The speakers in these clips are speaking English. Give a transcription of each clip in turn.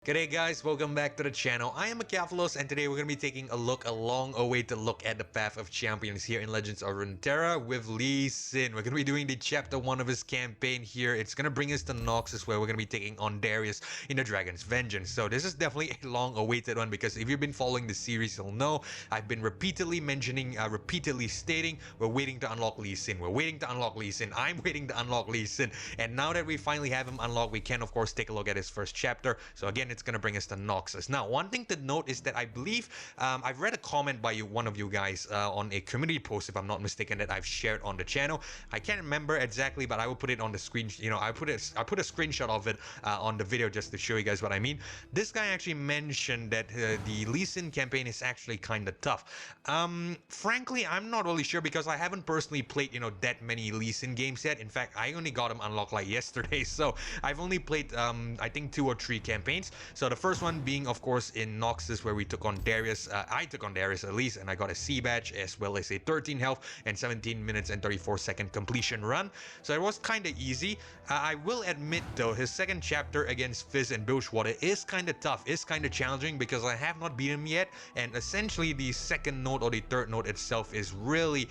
G'day guys, welcome back to the channel. I am Acafalos and today we're going to be taking a long-awaited look at the Path of Champions here in Legends of Runeterra with Lee Sin. We're going to be doing the chapter 1 of his campaign here. It's going to bring us to Nexus where we're going to be taking on Darius in the Dragon's Vengeance. So this is definitely a long-awaited one because if you've been following the series, you'll know I've been repeatedly mentioning, repeatedly stating, we're waiting to unlock Lee Sin. We're waiting to unlock Lee Sin. I'm waiting to unlock Lee Sin. And now that we finally have him unlocked, we can of course take a look at his first chapter. So again, it's going to bring us to Nexus. Now, one thing to note is that I believe I've read a comment by one of you guys on a community post, if I'm not mistaken, that I've shared on the channel. I can't remember exactly, but I will put it on the screen. You know, I put a screenshot of it on the video just to show you guys what I mean. This guy actually mentioned that the Lee Sin campaign is actually kind of tough. Frankly, I'm not really sure because I haven't personally played, that many Lee Sin games yet. In fact, I only got him unlocked like yesterday, so I've only played I think 2 or 3 campaigns. So the first one being, of course, in Nexus where we took on Darius. I took on Darius at least, and I got a C badge as well as a 13 health and 17 minutes and 34-second completion run. So it was kind of easy. I will admit though, his second chapter against Fizz and Bilgewater is kind of tough, is kind of challenging because I have not beat him yet, and essentially the second node or the third node itself is really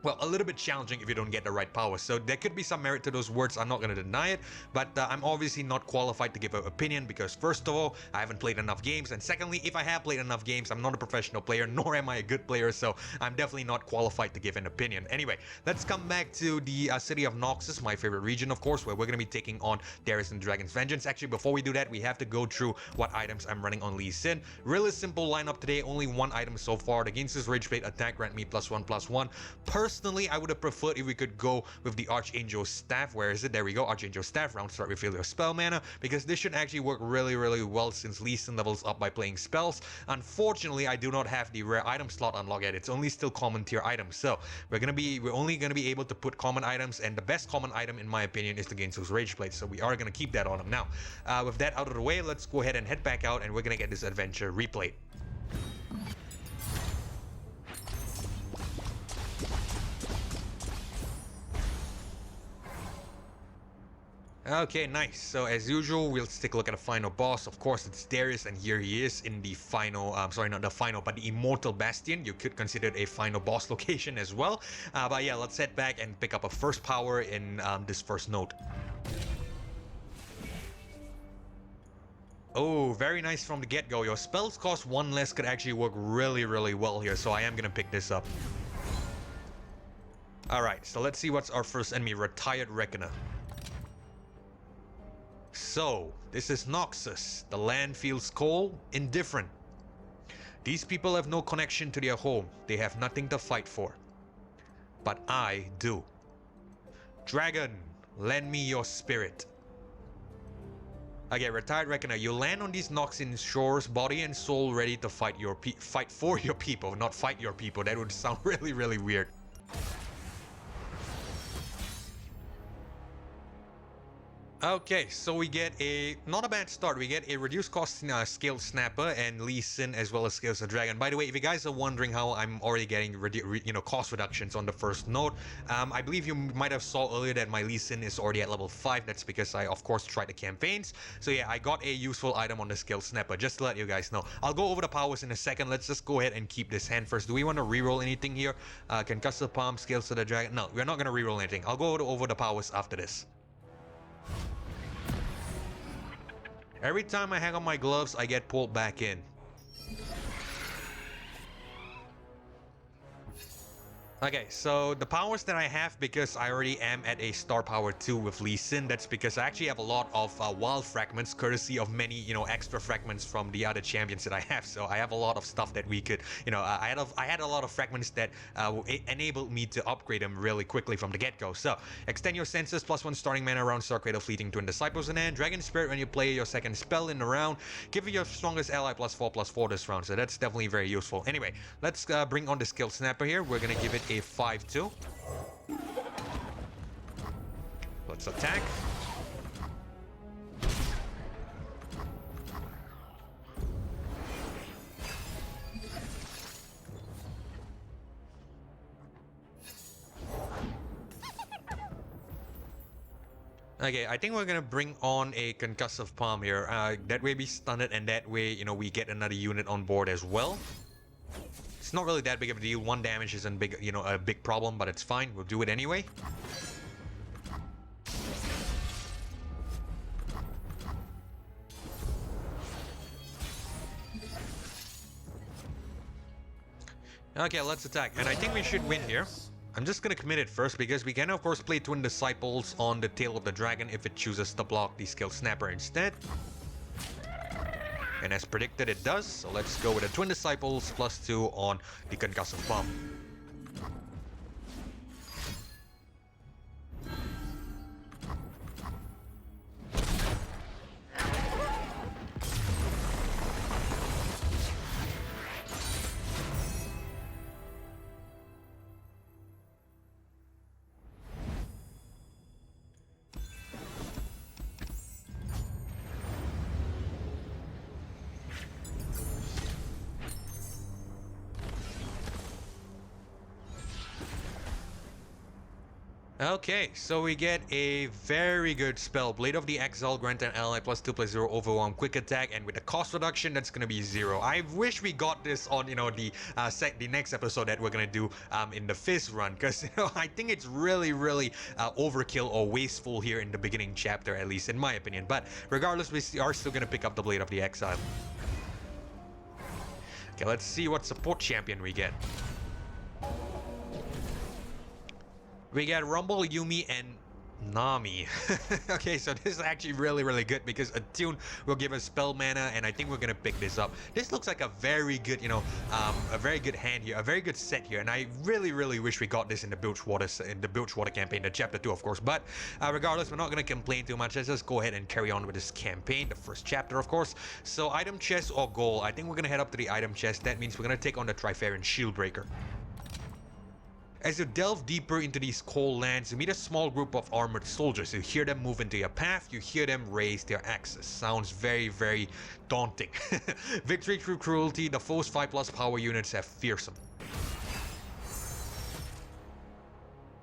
well, a little bit challenging if you don't get the right power. So there could be some merit to those words, I'm not going to deny it, but I'm obviously not qualified to give an opinion because first of all, I haven't played enough games, and secondly, if I have played enough games, I'm not a professional player, nor am I a good player, so I'm definitely not qualified to give an opinion. Anyway, let's come back to the city of Nexus, my favorite region, of course, where we're going to be taking on Darius and Dragon's Vengeance. Actually, before we do that, we have to go through what items I'm running on Lee Sin. Really simple lineup today, only one item so far. The Gains's Rageblade attack grant me +1/+1. Personally, I would have preferred if we could go with the Archangel Staff. Where is it? There we go. Archangel Staff. Round start refill your spell mana, because this should actually work really well since Lee Sin levels up by playing spells. Unfortunately, I do not have the rare item slot unlocked yet. It's only still common tier items. So we're only gonna be able to put common items, and the best common item in my opinion is the Gains's Rageblade. So we are gonna keep that on him. Now, with that out of the way, let's go ahead and head back out, and we're gonna get this adventure replayed. Okay, nice. So as usual, we'll take a look at the final boss. Of course, it's Darius, and here he is in the final, sorry, not the final, but the Immortal Bastion. You could consider it a final boss location as well. But yeah, let's head back and pick up a first power in this first node. Oh, very nice from the get-go. Your spells cost 1 less could actually work really well here, so I am gonna pick this up. Alright, so let's see what's our first enemy, Retired Reckoner. So, this is Nexus. The land feels cold, indifferent. These people have no connection to their home. They have nothing to fight for. But I do. Dragon, lend me your spirit. Okay, Retired Reckoner, you land on these Noxian shores, body and soul ready to fight for your people, not fight your people. That would sound really weird. Okay, so we get not a bad start. We get a reduced cost Scaled Snapper and Lee Sin as well as Scales of Dragon. By the way, if you guys are wondering how I'm already getting cost reductions on the first node, I believe you might have saw earlier that my Lee Sin is already at level 5. That's because I of course tried the campaigns. So yeah, I got a useful item on the Scaled Snapper, just to let you guys know. I'll go over the powers in a second. Let's just go ahead and keep this hand first. Do we want to reroll anything here? Concussive Palm, Scales of the Dragon? No, we're not going to reroll anything. I'll go over the powers after this. Every time I hang on my gloves, I get pulled back in. Okay, so the powers that I have, because I already am at a star power 2 with Lee Sin, that's because I actually have a lot of wild fragments, courtesy of many, extra fragments from the other champions that I have. So I have a lot of stuff that we could, I had a lot of fragments that enabled me to upgrade them really quickly from the get-go. So extend your senses, +1 starting mana around Star Cradle Fleeting Twin Disciples, and then Dragon Spirit when you play your second spell in the round. Give your strongest ally +4/+4 this round, so that's definitely very useful. Anyway, let's bring on the Scaled Snapper here. We're gonna give it a 5/2. Let's attack. Okay, I think we're gonna bring on a concussive palm here. That way we stun it, and that way, you know, we get another unit on board as well. It's not really that big of a deal. 1 damage isn't big, you know, a big problem, but it's fine. We'll do it anyway. Okay, let's attack. And I think we should win here. I'm just gonna commit it first because we can of course play Twin Disciples on the tail of the dragon if it chooses to block the Skill Snapper instead. And as predicted it does, so let's go with the Twin Disciples +2 on the Concussive Bomb. Okay, so we get a very good spell. Blade of the Exile, grant an ally +2/+0 overwhelm quick attack, and with the cost reduction, that's gonna be 0. I wish we got this on, you know, the next episode that we're gonna do in the Fizz run, because you know I think it's really overkill or wasteful here in the beginning chapter, at least in my opinion. But regardless, we are still gonna pick up the Blade of the Exile. Okay, let's see what support champion we get. We got Rumble, Yumi, and Nami. Okay, so this is actually really good because Attune will give us spell mana, and I think we're gonna pick this up. This looks like a very good, you know, a very good hand here, a very good set here, and I really wish we got this in the Bilgewater campaign, the chapter 2, of course. But regardless, we're not gonna complain too much. Let's just go ahead and carry on with this campaign, the first chapter, of course. So item chest or goal, I think we're gonna head up to the item chest. That means we're gonna take on the Trifarian Shieldbreaker. As you delve deeper into these cold lands, you meet a small group of armored soldiers. You hear them move into your path, you hear them raise their axes. Sounds very daunting. Victory through cruelty, the foe's 5+ power units have fearsome.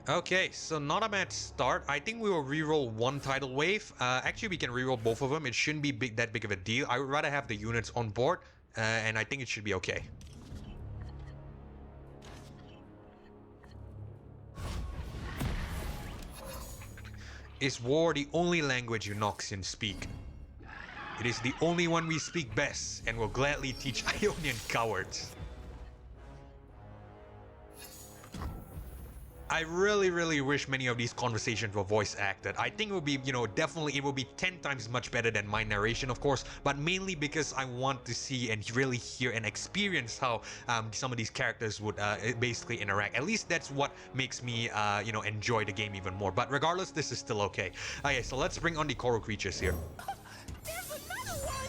Okay, so not a bad start. I think we will reroll 1 tidal wave. Actually, we can reroll both of them. It shouldn't be that big of a deal. I would rather have the units on board, and I think it should be okay. Is war the only language you Noxians speak? It is the only one we speak best, and will gladly teach Ionian cowards. I really wish many of these conversations were voice acted. I think it would be, you know, definitely it will be 10 times much better than my narration, of course, but mainly because I want to see and really hear and experience how some of these characters would basically interact. At least that's what makes me, you know, enjoy the game even more. But regardless, this is still okay. Okay, so let's bring on the coral creatures here. There's another one!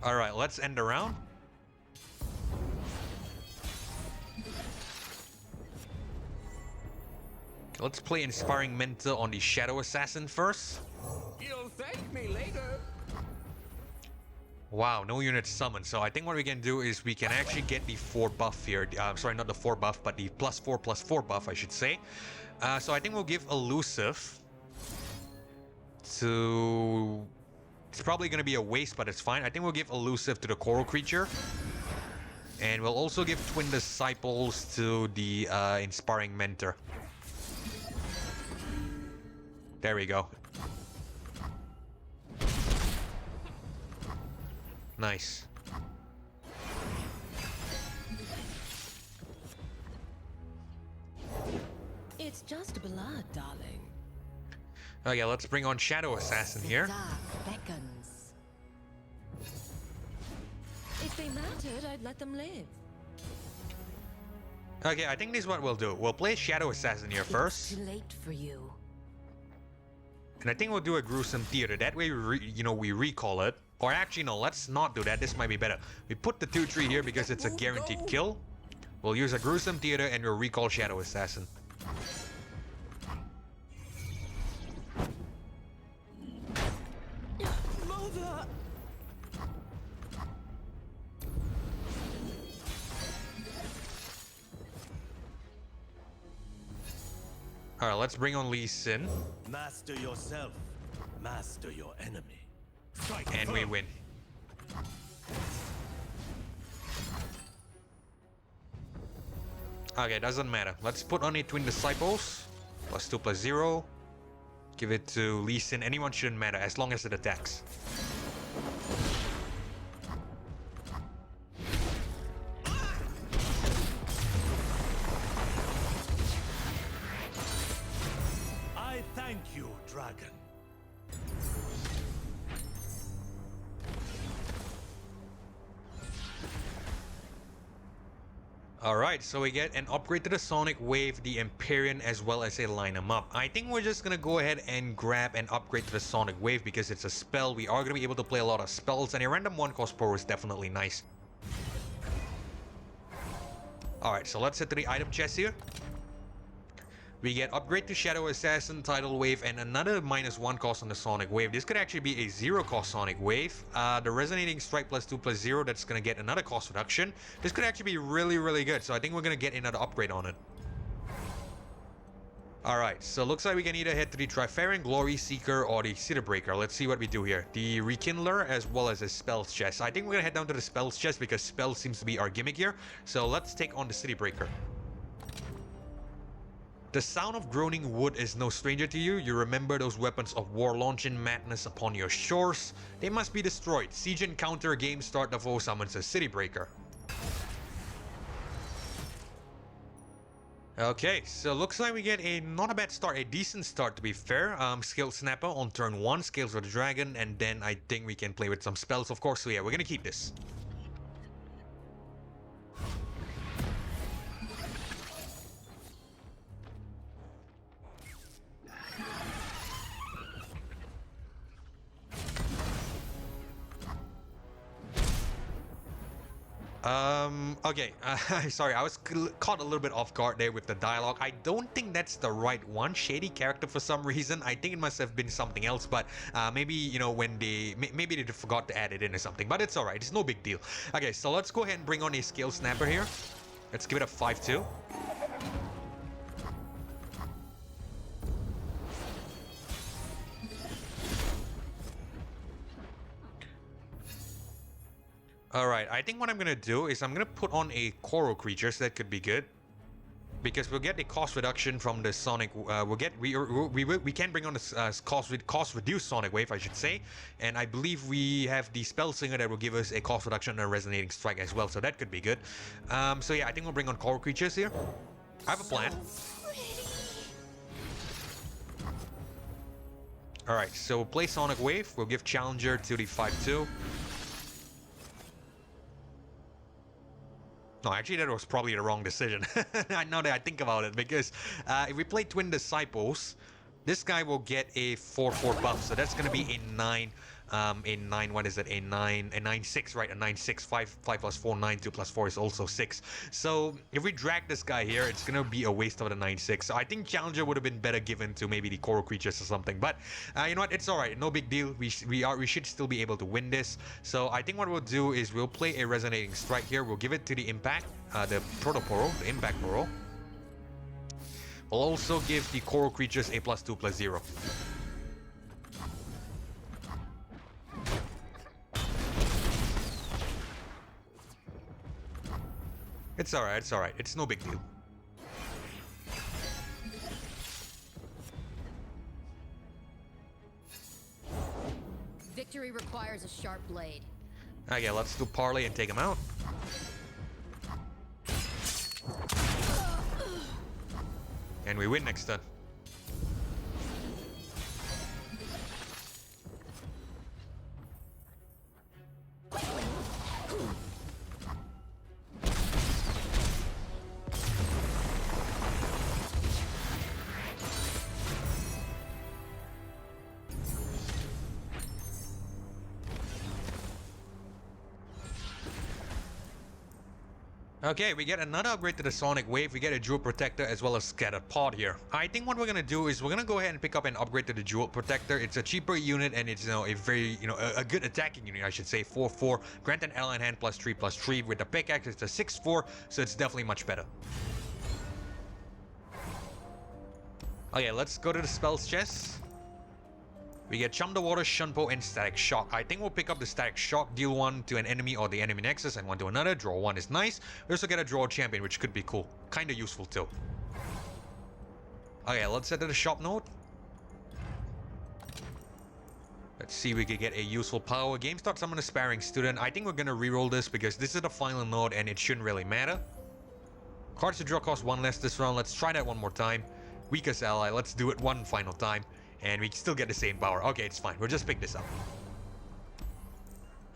All right, let's end the round. Let's play Inspiring Mentor on the Shadow Assassin first. You'll thank me later. Wow, no units summoned. So I think what we can do is we can actually get the 4 buff here. Sorry, not the 4 buff, but the +4/+4 buff, I should say. So I think we'll give Elusive to... It's probably going to be a waste, but it's fine. I think we'll give Elusive to the Coral Creature. And we'll also give Twin Disciples to the Inspiring Mentor. There we go. Nice. It's just blood, darling. Oh yeah, let's bring on Shadow Assassin here. The dark beckons. If they mattered, I'd let them live. Okay, I think this is what we'll do. We'll play Shadow Assassin here first. It's too late for you. And I think we'll do a Gruesome Theater. That way, we recall it. Or actually, no, let's not do that. This might be better. We put the 2/3 here because it's a guaranteed kill. We'll use a Gruesome Theater and we'll recall Shadow Assassin. Mother! Alright, let's bring on Lee Sin. Master yourself. Master your enemy. Strike And we win. Okay, doesn't matter. Let's put on a Twin Disciples. +2/+0. Give it to Lee Sin. Anyone shouldn't matter as long as it attacks. I thank you, dragon. Alright, so we get an upgrade to the Sonic Wave, the Empyrean, as well as a line 'em up. I think we're just gonna go ahead and grab an upgrade to the Sonic Wave because it's a spell. We are gonna be able to play a lot of spells, and a random 1-cost Poro is definitely nice. Alright, so let's head to the item chest here. We get upgrade to Shadow Assassin, Tidal Wave, and another -1 cost on the Sonic Wave. This could actually be a 0-cost Sonic Wave. The Resonating Strike +2/+0, that's going to get another cost reduction. This could actually be really, really good, so I think we're going to get another upgrade on it. Alright, so looks like we can either head to the Trifarian, Glory Seeker, or the City Breaker. Let's see what we do here. The Rekindler, as well as a Spells chest. I think we're going to head down to the Spells chest because Spells seems to be our gimmick here. So let's take on the City Breaker. The sound of groaning wood is no stranger to you. You remember those weapons of war launching madness upon your shores. They must be destroyed. Siege encounter, game start, the foe summons a City Breaker. Okay, so looks like we get a not a bad start, a decent start to be fair. Skill Snapper on turn 1, Scales of the Dragon, and then I think we can play with some spells, of course. So yeah, we're gonna keep this. Okay, sorry, I was caught a little bit off guard there with the dialogue. I don't think that's the right one. Shady character for some reason. I think it must have been something else, but maybe, you know, when maybe they forgot to add it in or something, but it's alright, it's no big deal. Okay, so let's go ahead and bring on a Scale Snapper here. Let's give it a 5/2. Alright, I think what I'm gonna do is I'm gonna put on a Coral creature, so that could be good. Because we'll get the cost reduction from the Sonic, we can bring on the cost reduced Sonic Wave, I should say. And I believe we have the Spell Singer that will give us a cost reduction and a Resonating Strike as well, so that could be good. So yeah, I think we'll bring on Coral creatures here. I have a plan. Alright, so we'll play Sonic Wave, we'll give Challenger to the 5/2. No, actually, that was probably the wrong decision. Now that I think about it, because if we play Twin Disciples, this guy will get a 4/4 buff, so that's going to be a 9. What is it? A 9/6, right? A 9/6, 5 + 4, 9, 2 + 4 is also 6. So if we drag this guy here, it's gonna be a waste of the 9/6. So I think Challenger would have been better given to maybe the Coral creatures or something. But you know what? It's alright. No big deal. We should still be able to win this. So I think what we'll do is we'll play a Resonating Strike here. We'll give it to the Impact, the Protoporo, the Impact Poro. We'll also give the Coral creatures a +2/+0. It's alright, it's alright. It's no big deal. Victory requires a sharp blade. Okay, let's do Parley and take him out. And we win next turn. Okay, we get another upgrade to the Sonic Wave. We get a Jewel Protector as well as Scattered Pod here. I think what we're gonna do is we're gonna go ahead and pick up an upgrade to the Jewel Protector. It's a cheaper unit and it's, you know, a very, you know, a good attacking unit, I should say. 4/4, grant an ally in hand +3/+3. With the pickaxe, it's a 6/4, so it's definitely much better. Okay, let's go to the spells chest. We get Chum the Water, Shunpo, and Static Shock. I think we'll pick up the Static Shock, deal 1 to an enemy or the enemy Nexus and 1 to another. Draw 1 is nice. We also get a Draw Champion, which could be cool. Kinda useful too. Okay, let's head to the shop node. Let's see if we can get a useful power. Game start summon a Sparring Student. I think we're gonna reroll this because this is the final node and it shouldn't really matter. Cards to draw cost 1 less this round. Let's try that one more time. Weakest ally. Let's do it one final time. And we still get the same power. Okay, it's fine. We'll just pick this up.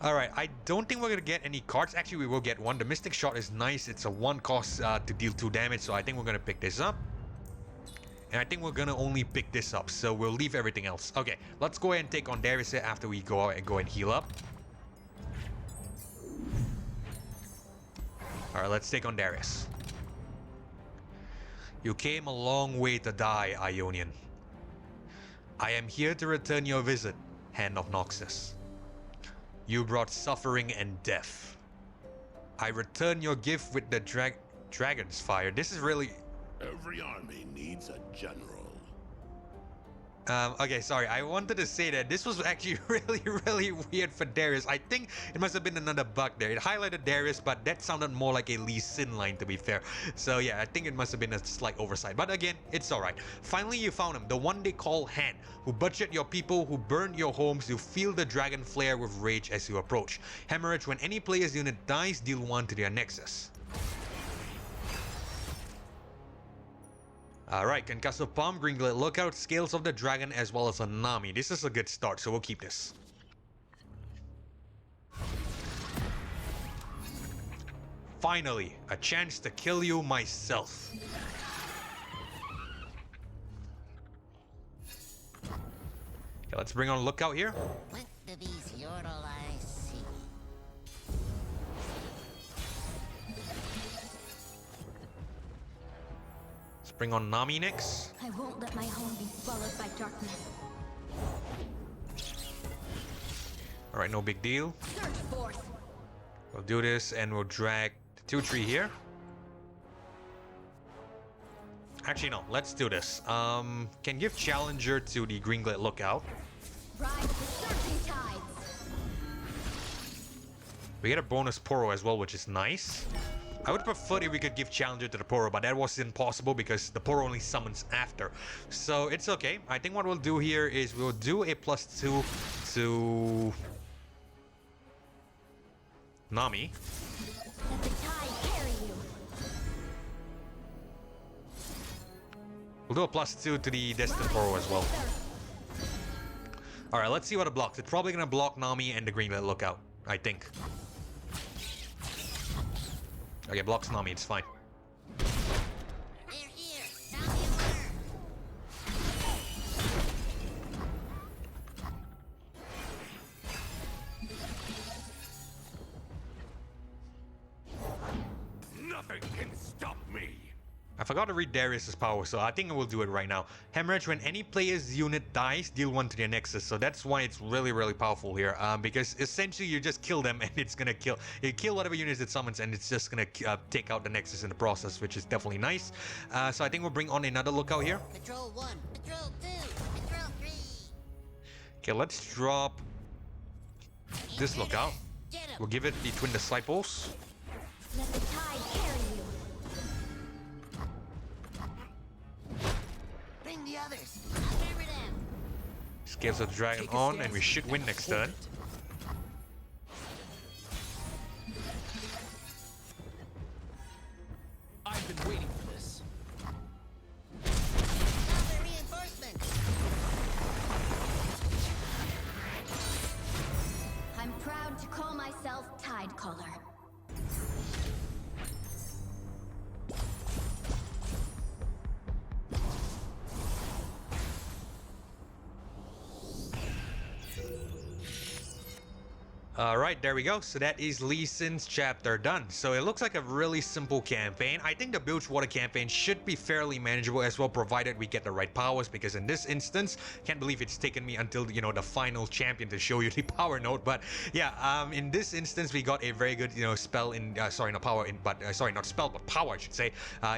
Alright, I don't think we're going to get any cards. Actually, we will get one. The Mystic Shot is nice. It's a 1 cost to deal 2 damage. So I think we're going to pick this up. And I think we're going to only pick this up. So we'll leave everything else. Okay, let's go ahead and take on Darius after we go out and go and heal up. Alright, let's take on Darius. You came a long way to die, Ionian. I am here to return your visit, Hand of Noxus. You brought suffering and death. I return your gift with the dragon's fire. This is really... Every army needs a general. Okay, sorry. I wanted to say that this was actually really weird for Darius. I think it must have been another bug there. It highlighted Darius, but that sounded more like a Lee Sin line, to be fair. So yeah, I think it must have been a slight oversight. But again, it's alright. Finally, you found him. The one they call Han, who butchered your people, who burned your homes. You feel the dragon flare with rage as you approach. Hemorrhage, when any player's unit dies, deal 1 to their Nexus. Alright, Concussive Palm, Gringlet Lookout, Scales of the Dragon, as well as a Nami. This is a good start, so we'll keep this. Finally, a chance to kill you myself. Okay, let's bring on Lookout here. What do these yordle eyes see? Bring on Nami next. I won't let my home be swallowed by darkness. Alright, no big deal. Search forth. We'll do this and we'll drag the 2-3 here. Actually, no, let's do this. Can give Challenger to the Gringlet Lookout. Ride the surging tides. We get a bonus Poro as well, which is nice. I would prefer if we could give Challenger to the Poro, but that was impossible because the Poro only summons after. So it's okay. I think what we'll do here is we'll do a +2 to Nami. Let the tide carry you. We'll do a +2 to the Destined Poro as well. Alright, let's see what it blocks. It's probably gonna block Nami and the Gringlet Lookout, I think. Okay, blocks Nami, it's fine. They're here. Sound the alarm. Nothing can stop me. I forgot to read Darius's power, so I think I will do it right now. Hemorrhage, when any player's unit dies, deal 1 to their Nexus. So that's why it's really powerful here. Because essentially you just kill them and it's gonna kill. You kill whatever units it summons and it's just gonna take out the Nexus in the process, which is definitely nice. So I think we'll bring on another Lookout here. Patrol 1, Patrol 2, Patrol 3. Okay, let's drop this Lookout. Get 'em. We'll give it the Twin Disciples. Let the tide carry you. Bring the others. Remember them. Scales of the Dragon on, and we should win next turn. I've been waiting for this. Now the reinforcements. I'm proud to call myself Tidecaller. Alright, there we go. So that is Lee Sin's chapter done. So it looks like a really simple campaign. I think the Bilge Water campaign should be fairly manageable as well, provided we get the right powers, because in this instance, can't believe it's taken me until, you know, the final champion to show you the power node. But yeah, in this instance, we got a very good, you know, spell in, sorry, not power in, but sorry, not spell, but power, I should say,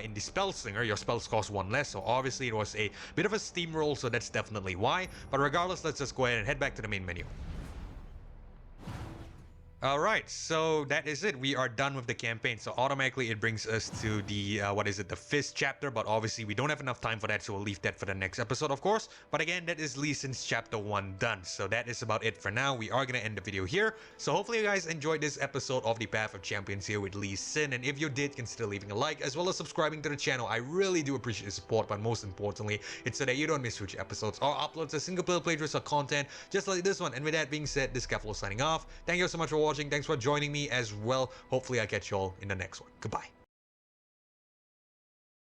in the Spell Slinger. Your spells cost 1 less, so obviously it was a bit of a steamroll, so that's definitely why. But regardless, let's just go ahead and head back to the main menu. Alright, so that is it. We are done with the campaign. So automatically it brings us to the, what is it, the 5th chapter. But obviously we don't have enough time for that, so we'll leave that for the next episode, of course. But again, that is Lee Sin's chapter 1 done. So that is about it for now. We are going to end the video here. So hopefully you guys enjoyed this episode of the Path of Champions here with Lee Sin. And if you did, consider leaving a like as well as subscribing to the channel. I really do appreciate the support, but most importantly, it's so that you don't miss future episodes or uploads of single player playthroughs of content just like this one. And with that being said, this is Keflo signing off. Thank you so much for watching. Thanks for joining me as well. Hopefully I'll catch you all in the next one. Goodbye.